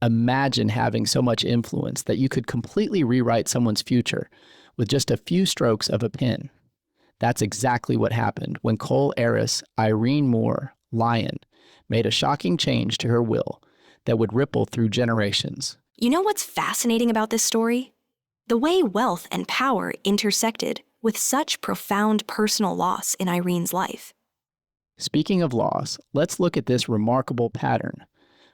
Imagine having so much influence that you could completely rewrite someone's future with just a few strokes of a pen. That's exactly what happened when coal heiress Irene Moore Lyon made a shocking change to her will that would ripple through generations. You know what's fascinating about this story? The way wealth and power intersected with such profound personal loss in Irene's life. Speaking of loss, let's look at this remarkable pattern.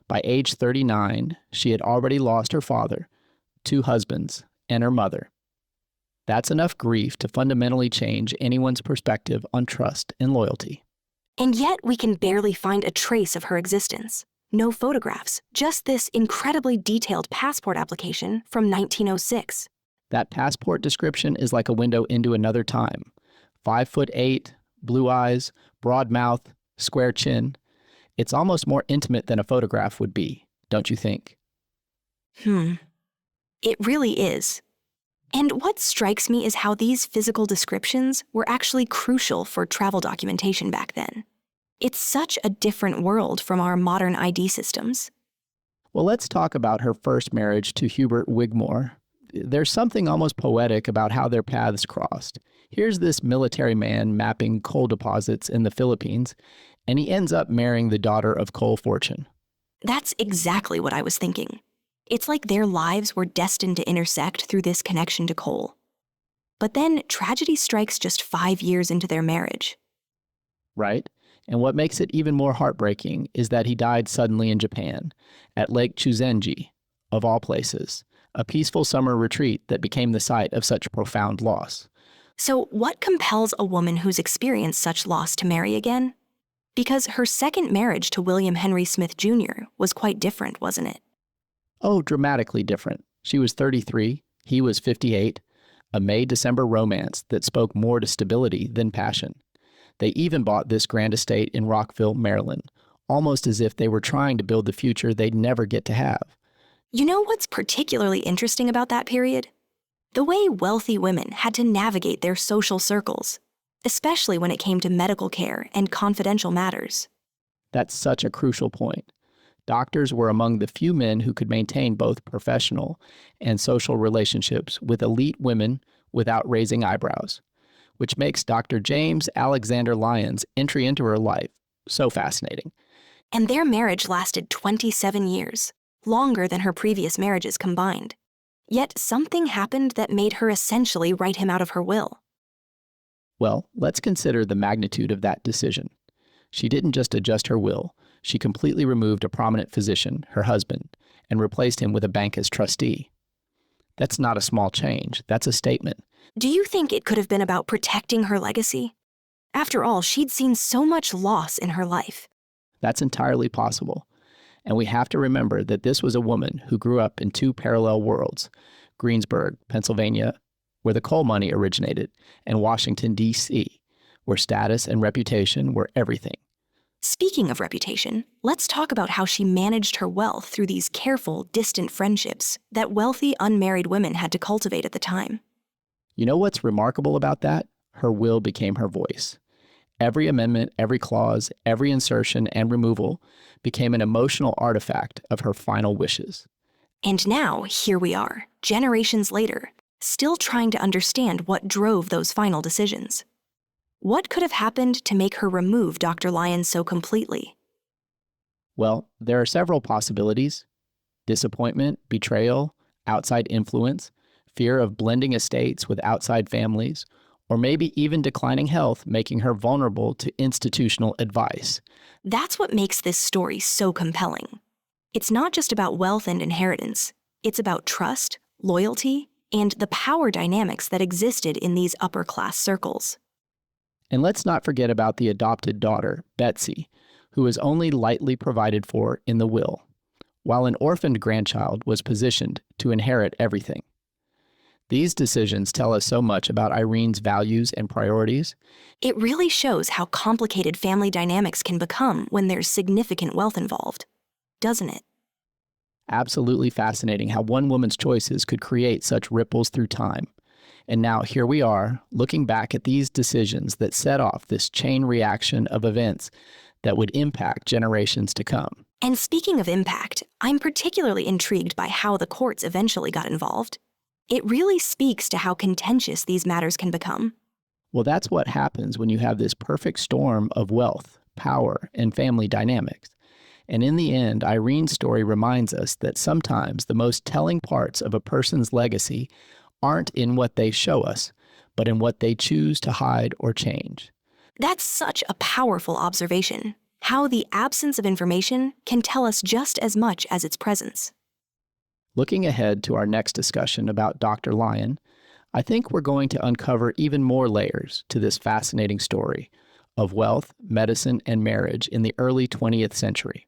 By age 39, she had already lost her father, 2 husbands, and her mother. That's enough grief to fundamentally change anyone's perspective on trust and loyalty. And yet we can barely find a trace of her existence. No photographs, just this incredibly detailed passport application from 1906. That passport description is like a window into another time. 5'8", blue eyes, broad mouth, square chin. It's almost more intimate than a photograph would be, don't you think? It really is. And what strikes me is how these physical descriptions were actually crucial for travel documentation back then. It's such a different world from our modern ID systems. Well, let's talk about her first marriage to Hubert Wigmore. There's something almost poetic about how their paths crossed. Here's this military man mapping coal deposits in the Philippines, and he ends up marrying the daughter of coal fortune. That's exactly what I was thinking. It's like their lives were destined to intersect through this connection to coal. But then tragedy strikes just 5 years into their marriage. Right? And what makes it even more heartbreaking is that he died suddenly in Japan, at Lake Chuzenji, of all places, a peaceful summer retreat that became the site of such profound loss. So what compels a woman who's experienced such loss to marry again? Because her second marriage to William Henry Smith Jr. was quite different, wasn't it? Oh, dramatically different. She was 33, he was 58, a May-December romance that spoke more to stability than passion. They even bought this grand estate in Rockville, Maryland, almost as if they were trying to build the future they'd never get to have. You know what's particularly interesting about that period? The way wealthy women had to navigate their social circles, especially when it came to medical care and confidential matters. That's such a crucial point. Doctors were among the few men who could maintain both professional and social relationships with elite women without raising eyebrows, which makes Dr. James Alexander Lyon's entry into her life so fascinating. And their marriage lasted 27 years, longer than her previous marriages combined. Yet something happened that made her essentially write him out of her will. Well, let's consider the magnitude of that decision. She didn't just adjust her will, she completely removed a prominent physician, her husband, and replaced him with a bank as trustee. That's not a small change, that's a statement. Do you think it could have been about protecting her legacy? After all, she'd seen so much loss in her life. That's entirely possible. And we have to remember that this was a woman who grew up in 2 parallel worlds, Greensburg, Pennsylvania, where the coal money originated, and Washington, D.C., where status and reputation were everything. Speaking of reputation, let's talk about how she managed her wealth through these careful, distant friendships that wealthy, unmarried women had to cultivate at the time. You know what's remarkable about that? Her will became her voice. Every amendment, every clause, every insertion and removal became an emotional artifact of her final wishes. And now, here we are, generations later, still trying to understand what drove those final decisions. What could have happened to make her remove Dr. Lyon so completely? Well, there are several possibilities. Disappointment, betrayal, outside influence, fear of blending estates with outside families, or maybe even declining health, making her vulnerable to institutional advice. That's what makes this story so compelling. It's not just about wealth and inheritance. It's about trust, loyalty, and the power dynamics that existed in these upper-class circles. And let's not forget about the adopted daughter, Betsy, who was only lightly provided for in the will, while an orphaned grandchild was positioned to inherit everything. These decisions tell us so much about Irene's values and priorities. It really shows how complicated family dynamics can become when there's significant wealth involved, doesn't it? Absolutely fascinating how one woman's choices could create such ripples through time. And now here we are, looking back at these decisions that set off this chain reaction of events that would impact generations to come. And speaking of impact, I'm particularly intrigued by how the courts eventually got involved. It really speaks to how contentious these matters can become. Well, that's what happens when you have this perfect storm of wealth, power, and family dynamics. And in the end, Irene's story reminds us that sometimes the most telling parts of a person's legacy aren't in what they show us, but in what they choose to hide or change. That's such a powerful observation, how the absence of information can tell us just as much as its presence. Looking ahead to our next discussion about Dr. Lyon, I think we're going to uncover even more layers to this fascinating story of wealth, medicine, and marriage in the early 20th century.